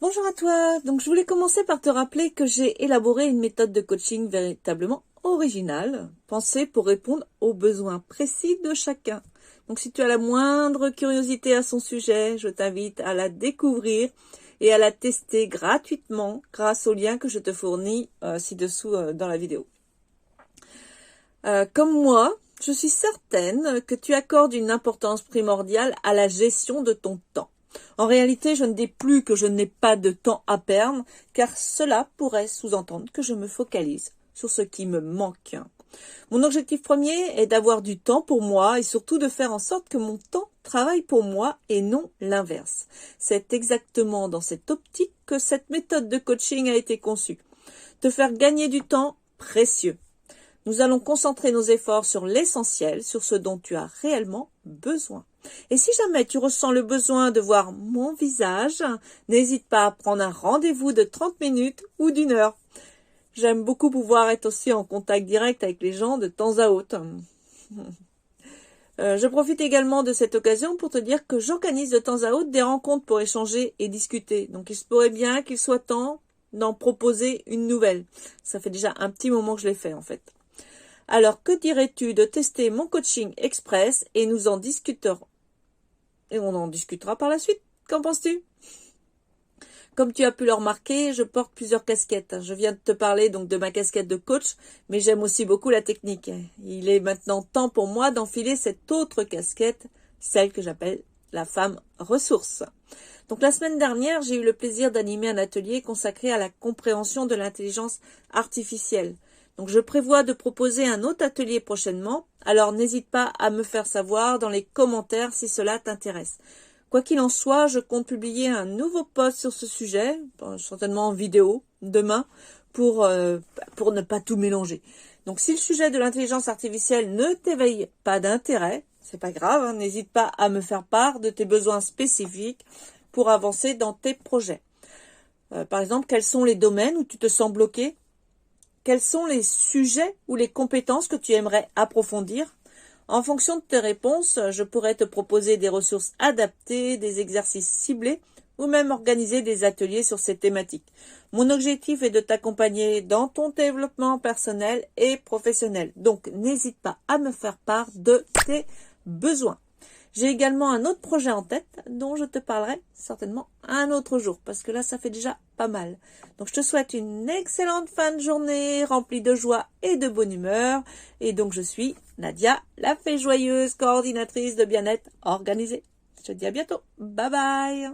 Bonjour à toi. Donc je voulais commencer par te rappeler que j'ai élaboré une méthode de coaching véritablement originale, pensée pour répondre aux besoins précis de chacun. Donc si tu as la moindre curiosité à son sujet, je t'invite à la découvrir et à la tester gratuitement grâce au lien que je te fournis ci-dessous dans la vidéo. Comme moi, je suis certaine que tu accordes une importance primordiale à la gestion de ton temps. En réalité, je ne dis plus que je n'ai pas de temps à perdre, car cela pourrait sous-entendre que je me focalise sur ce qui me manque. Mon objectif premier est d'avoir du temps pour moi et surtout de faire en sorte que mon temps travaille pour moi et non l'inverse. C'est exactement dans cette optique que cette méthode de coaching a été conçue. Te faire gagner du temps précieux. Nous allons concentrer nos efforts sur l'essentiel, sur ce dont tu as réellement besoin. Et si jamais tu ressens le besoin de voir mon visage, n'hésite pas à prendre un rendez-vous de 30 minutes ou d'1 heure. J'aime beaucoup pouvoir être aussi en contact direct avec les gens de temps à autre. Je profite également de cette occasion pour te dire que j'organise de temps à autre des rencontres pour échanger et discuter. Donc il se pourrait bien qu'il soit temps d'en proposer une nouvelle. Ça fait déjà un petit moment que je l'ai fait en fait. Alors, que dirais-tu de tester mon coaching express et nous en discuterons. Et on en discutera par la suite. Qu'en penses-tu? Comme tu as pu le remarquer, je porte plusieurs casquettes. Je viens de te parler donc de ma casquette de coach, mais j'aime aussi beaucoup la technique. Il est maintenant temps pour moi d'enfiler cette autre casquette, celle que j'appelle la femme ressource. Donc la semaine dernière, j'ai eu le plaisir d'animer un atelier consacré à la compréhension de l'intelligence artificielle. Donc je prévois de proposer un autre atelier prochainement, alors n'hésite pas à me faire savoir dans les commentaires si cela t'intéresse. Quoi qu'il en soit, je compte publier un nouveau post sur ce sujet, certainement en vidéo, demain, pour ne pas tout mélanger. Donc si le sujet de l'intelligence artificielle ne t'éveille pas d'intérêt, c'est pas grave, n'hésite pas à me faire part de tes besoins spécifiques pour avancer dans tes projets. Par exemple, quels sont les domaines où tu te sens bloqué? Quels sont les sujets ou les compétences que tu aimerais approfondir? En fonction de tes réponses, je pourrais te proposer des ressources adaptées, des exercices ciblés ou même organiser des ateliers sur ces thématiques. Mon objectif est de t'accompagner dans ton développement personnel et professionnel. Donc, n'hésite pas à me faire part de tes besoins. J'ai également un autre projet en tête dont je te parlerai certainement un autre jour parce que là, ça fait déjà pas mal. Donc, je te souhaite une excellente fin de journée remplie de joie et de bonne humeur. Et donc, je suis Nadia, la fée joyeuse, coordinatrice de bien-être organisée. Je te dis à bientôt. Bye bye.